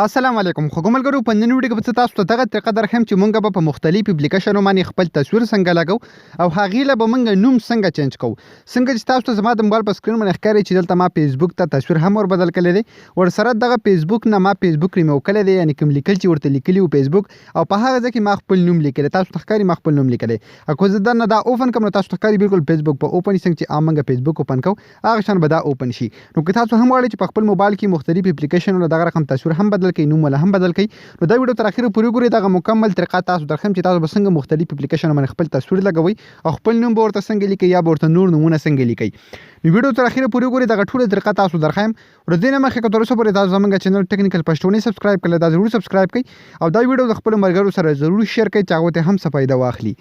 السلام علیکم خو ګملګرو په نن ویډیو کې به تاسو ته دغه طریقه درخم چې مونږ به په مختلف اپلیکیشنونو باندې خپل تصویر څنګه لګو او هغه له به مونږ نوم څنګه چینج کوو څنګه چې تاسو ته زما د موبایل په سکرین باندې ښکاري چې دلته ما فیسبوک ته تصویر هم ور بدل کړی دی ور سره دغه فیسبوک نه ما فیسبوک ریموو کړی دی یعنی کوم لیکل چې ورته لیکلی و فیسبوک او په هغه ځکه ما خپل نوم لیکلی تاسو ته ښکاري ما خپل نوم لیکلی اكو زه دا نه دا اوپن کوم تاسو ته ښکاري بالکل فیسبوک په اوپن څنګه چې امنګ فیسبوک اوپن کو هغه شان به دا اوپن شي نو که تاسو هم غواړئ چې په خپل موبایل کې مختلف اپلیکیشنونو دغه رقم تصویر هم بدل کړئ نوم ولا هم بدل کړئ نو دا ویډیو تر اخره پورې ګورئ دغه مکمل طریقه تاسو درخم چې تاسو به څنګه مختلف اپلیکیشنونو باندې خپل تصویر لګوئ او خپل نوم به ورته څنګه لیکئ یا به ورته نور نومونه څنګه لیکئ نو ویډیو تر اخره پورې ګورئ دغه ټوله طریقه تاسو درخم ورته نه مخکې که تر اوسه پورې تاسو زموږ چینل ټیکنیکل پښتوني سبسکرایب کړئ دا ضرور سبسکرایب کړئ او دا ویډیو د خپل ملګرو سره ضرور شیر کړئ چې هغه ته هم څه فایده واخلي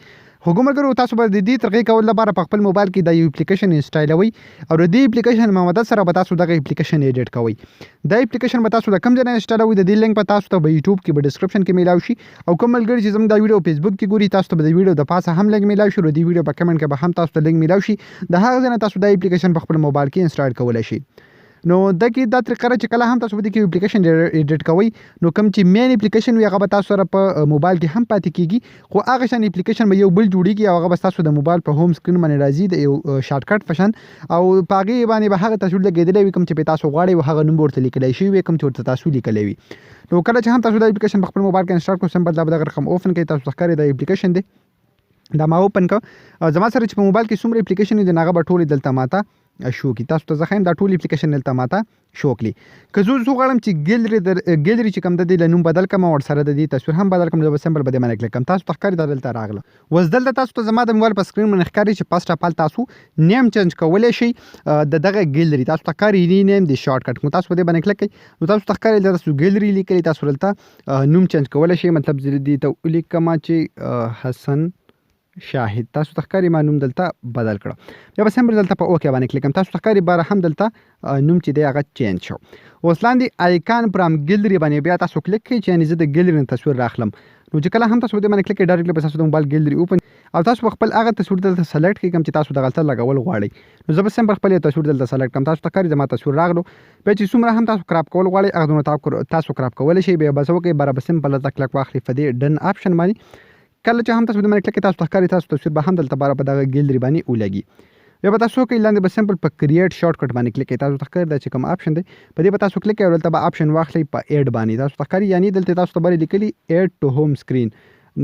خو ګمرګرو تاسو به د دې طریقې کول لپاره په خپل موبایل کې د یو اپلیکیشن انسټالوي او د دې اپلیکیشن مدد سره به تاسو دغه اپلیکیشن ایډیټ کوئ دا اپلیکیشن به تاسو د کوم ځای نه انسټالوي د دې لینک په تاسو ته په یوټیوب کې په ډسکرپشن کې میلاو شي او کوم ملګری چې زموږ دا ویډیو فیسبوک کې ګوري تاسو ته به د ویډیو د پاسه هم لینک میلاو شي او د ویډیو په کمنټ کې به هم تاسو ته لینک میلاو شي د هغه ځای نه تاسو دا اپلیکیشن په خپل موبایل کې انسټال کولای شئ نو دغه دا طریقه چې کله هم تاسو د کې اپلیکیشن ایډیټ کوئ نو کوم چې مین اپلیکیشن وي هغه به تاسو سره په موبایل کې هم پاتې کیږي خو هغه شان اپلیکیشن به یو بل جوړیږي او هغه به تاسو د موبایل په هوم سکرین باندې راځي د یو شارټ کټ فشن او پاغي باندې به هغه تصویر لګیدلې وي کوم چې په تاسو غواړئ هغه نوم ورته لیکلی شي وي کوم چې ورته تاسو لیکلی وي نو کله چې هم تاسو د اپلیکیشن په خپل موبایل کې انسټال کوئ سمبل دا به دغه رقم اوپن کړئ تاسو ښکاري د اپلیکیشن دی دا ما اوپن کو زما سره چې په موبایل کې څومره اپلیکیشن دي هغه به ټول دلته ماته شو کی تاسو ته ځخم دا ټول اپلیکیشن دلته ماته شو کړي که زه غواړم چې ګیلری چې کوم د دې لنوم بدل کم او سره د دې تصویر هم بدل کم د سمبل بده باندې کلیک کم تاسو ښکاري دلته راغله وز دلته تاسو ته زما د موبایل په سکرین باندې ښکاري چې پاسټ اپال تاسو نیم چینج کولای شي د دغه ګیلری تاسو ته ښکاري نیم دی شارټ کټ کو تاسو بده باندې کلیک کړئ نو تاسو ته ښکاري تاسو ګیلری لیکلی تاسو دلته نوم چینج کولای شي مطلب دې ته لیکم چې حسن شاهد تاسو تخکاری ما نوم دلته بدل کړو بیا به سمبل دلته په اوکې باندې کلیک کوم تاسو تخکاری بار هم دلته نوم چې دی هغه چینج شو اوس لاندې آیکان پرام ګیلری باندې بیا تاسو کلیک کړئ چې یعنی زه د ګیلری تصویر راخلم نو چې کله هم تاسو دې باندې کلیک کړئ ډایرکټلی به تاسو د موبایل ګیلری اوپن او تاسو خپل هغه تصویر دلته سلیکټ کړئ کوم چې تاسو د غلطه لګول غواړئ نو زه به سمبل خپل تصویر دلته سلیکټ کوم تاسو تخکاری زما تصویر راغلو بیا چې څومره هم تاسو کراپ کول غواړئ هغه تاسو کراپ کولای شئ بیا بس وکړئ بار به سمبل دلته کلیک واخلئ په دې ډن آپشن باندې کله چې هم تاسو د باندې کلیک تاسو ښکاري تاسو تصویر به هم دلته بار په دغه ګیلری باندې ولګي بیا به تاسو کې لاندې به سمپل په کریټ شارټ کټ باندې کلیک تاسو ښکاري دا چې کوم آپشن دی په دې به تاسو کلیک کړئ دلته به آپشن واخلئ په اډ باندې تاسو ښکاري یعنی دلته تاسو ته باندې لیکلي اډ ټو هوم سکرین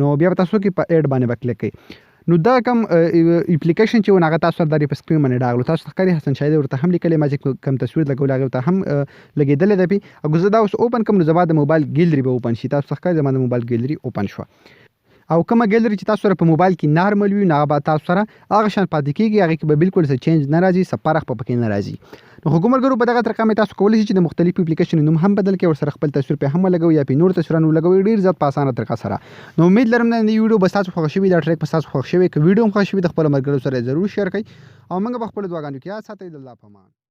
نو بیا به تاسو کې په اډ باندې کلیک کړئ نو دا کوم اپلیکیشن چې ونغه تاسو د په سکرین باندې راغلو تاسو ښکاري حسن شاهد ورته هم لیکلي ما چې کوم تصویر لګول هغه ته هم لګیدل دی او زه دا اوس اوپن کوم نو زما د موبایل ګیلری به اوپن شي تاسو ښکاري زما د موبایل ګیلری اوپن شو او کومه ګیلری چې تاسو سره په موبایل کې نارمل وي نه به تاسو سره هغه شان پاتې کیږي هغه کې به بالکل څه چینج نه راځي سپارخ په پکې نه راځي نو ګمرګرو په دغه طریقه مې تاسو کولی شئ چې د مختلفو اپلیکیشن نوم هم بدل کړئ او سره خپل تصویر په هم لګوي یا په نور تصویرونو لګوي ډیر زیات په اسانه طریقه سره نو امید لرم نن ویډیو به تاسو خوښ شوي دا ټریک به تاسو خوښ شوي که ویډیو هم خوښ شوي د خپل مرګرو سره ضرور شیر کړئ او موږ به خپل دعاګانو کې یاد ساتئ د الله په امان